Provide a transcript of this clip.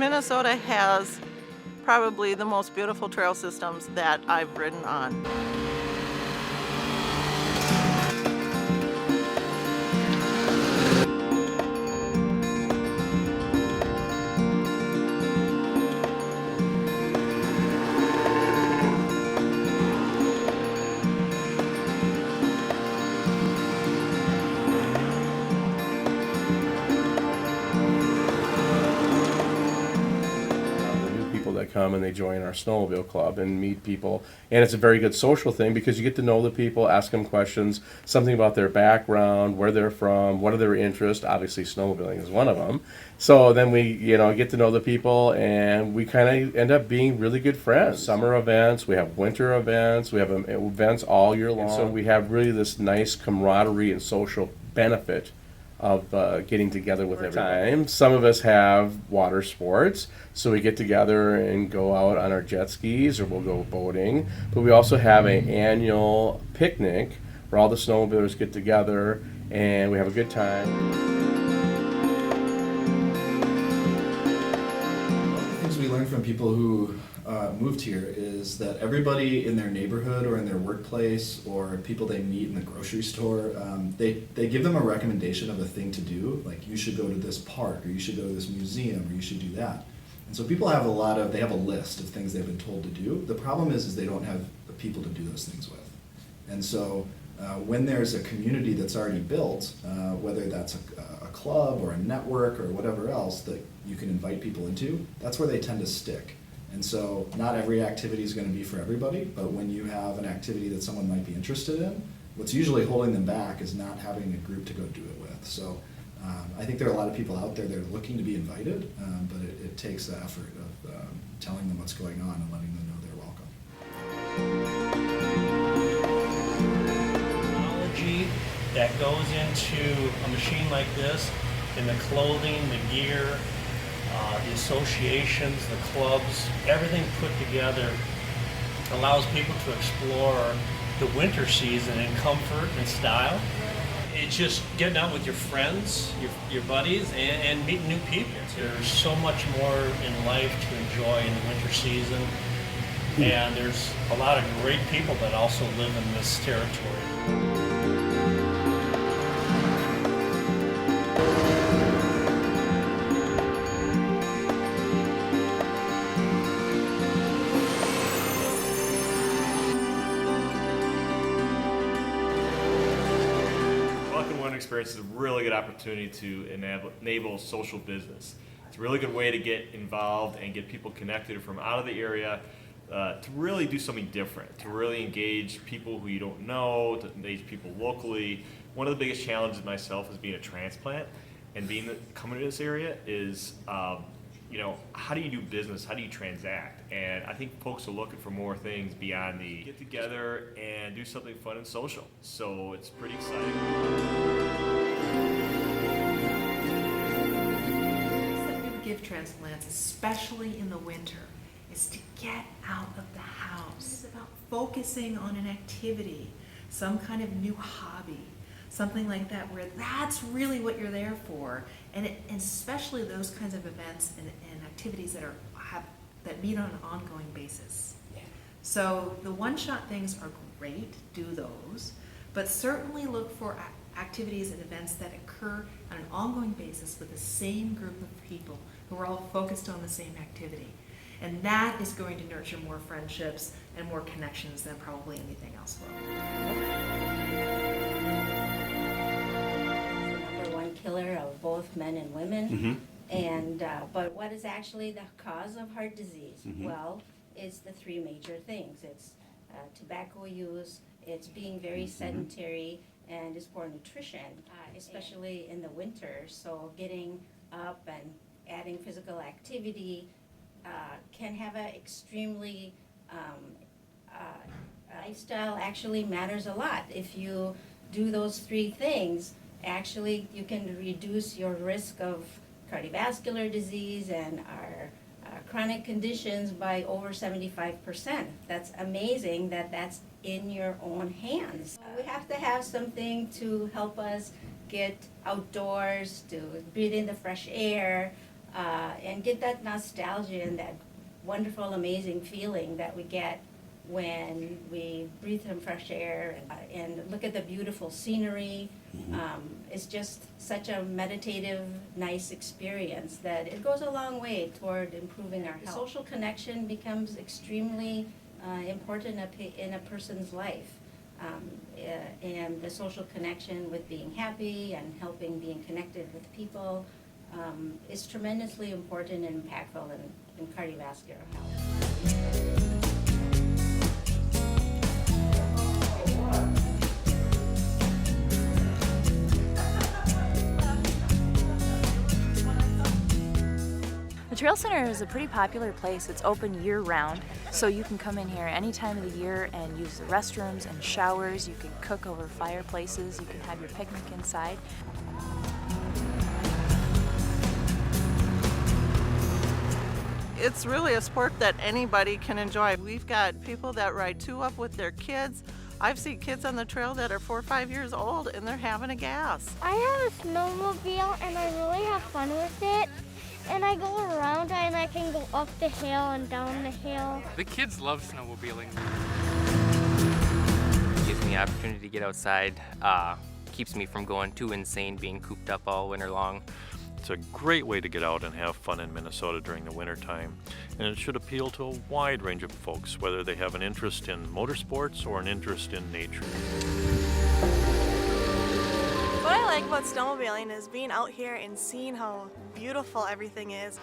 Minnesota has probably the most beautiful trail systems that I've ridden on. The new people that come and they join our snowmobile club and meet people, and it's a very good social thing because you get to know the people, ask them questions, something about their background, where they're from, what are their interests. Obviously snowmobiling is one of them. So then we get to know the people, and we kind of end up being really good friends. Summer events, we have winter events, we have events all year long. And so we have really this nice camaraderie and social benefit of getting together with everybody. Time. Some of us have water sports, so we get together and go out on our jet skis or we'll go boating. But we also have an annual picnic where all the snowmobilers get together and we have a good time. One of the things we learned from people who moved here is that everybody in their neighborhood or in their workplace or people they meet in the grocery store, they give them a recommendation of a thing to do, like you should go to this park or you should go to this museum or you should do that. And so people have they have a list of things they've been told to do. The problem is they don't have the people to do those things with. And so when there's a community that's already built, whether that's a club or a network or whatever else that you can invite people into, that's where they tend to stick. And so not every activity is going to be for everybody, but when you have an activity that someone might be interested in, what's usually holding them back is not having a group to go do it with. So I think there are a lot of people out there that are looking to be invited, but it takes the effort of telling them what's going on and letting them know they're welcome. Technology that goes into a machine like this, in the clothing, the gear, the associations, the clubs, everything put together allows people to explore the winter season in comfort and style. It's just getting out with your friends, your buddies, and meeting new people. There's so much more in life to enjoy in the winter season, and there's a lot of great people that also live in this territory. Experience is a really good opportunity to enable social business. It's a really good way to get involved and get people connected from out of the area to really do something different, to really engage people who you don't know, to engage people locally. One of the biggest challenges myself is being a transplant and coming to this area is how do you do business? How do you transact? And I think folks are looking for more things beyond the get together and do something fun and social. So it's pretty exciting. Something we give transplants, especially in the winter, is to get out of the house. It's about focusing on an activity, some kind of new hobby, something like that, where that's really what you're there for. And especially those kinds of events and activities that meet on an ongoing basis. Yeah. So the one-shot things are great, do those, but certainly look for activities and events that occur on an ongoing basis with the same group of people who are all focused on the same activity. And that is going to nurture more friendships and more connections than probably anything else will. Killer of both men and women, and but what is actually the cause of heart disease? Well, it's the three major things. It's tobacco use, it's being very sedentary, and it's poor nutrition, especially in the winter. So getting up and adding physical activity can have an extremely lifestyle actually matters a lot. If you do those three things, actually you can reduce your risk of cardiovascular disease and our chronic conditions by over 75%. That's amazing that that's in your own hands. We have to have something to help us get outdoors, to breathe in the fresh air, and get that nostalgia and that wonderful, amazing feeling that we get when we breathe some fresh air and look at the beautiful scenery. It's just such a meditative, nice experience that it goes a long way toward improving our health. Social connection becomes extremely important in a person's life. And the social connection with being happy and helping being connected with people is tremendously important and impactful in cardiovascular health. The Trail Center is a pretty popular place. It's open year-round, so you can come in here any time of the year and use the restrooms and showers. You can cook over fireplaces. You can have your picnic inside. It's really a sport that anybody can enjoy. We've got people that ride 2-up with their kids. I've seen kids on the trail that are 4 or 5 years old and they're having a gas. I have a snowmobile and I really have fun with it. And I go around and I can go up the hill and down the hill. The kids love snowmobiling. It gives me the opportunity to get outside, keeps me from going too insane being cooped up all winter long. It's a great way to get out and have fun in Minnesota during the winter time, and it should appeal to a wide range of folks, whether they have an interest in motorsports or an interest in nature. What I like about snowmobiling is being out here and seeing how beautiful everything is.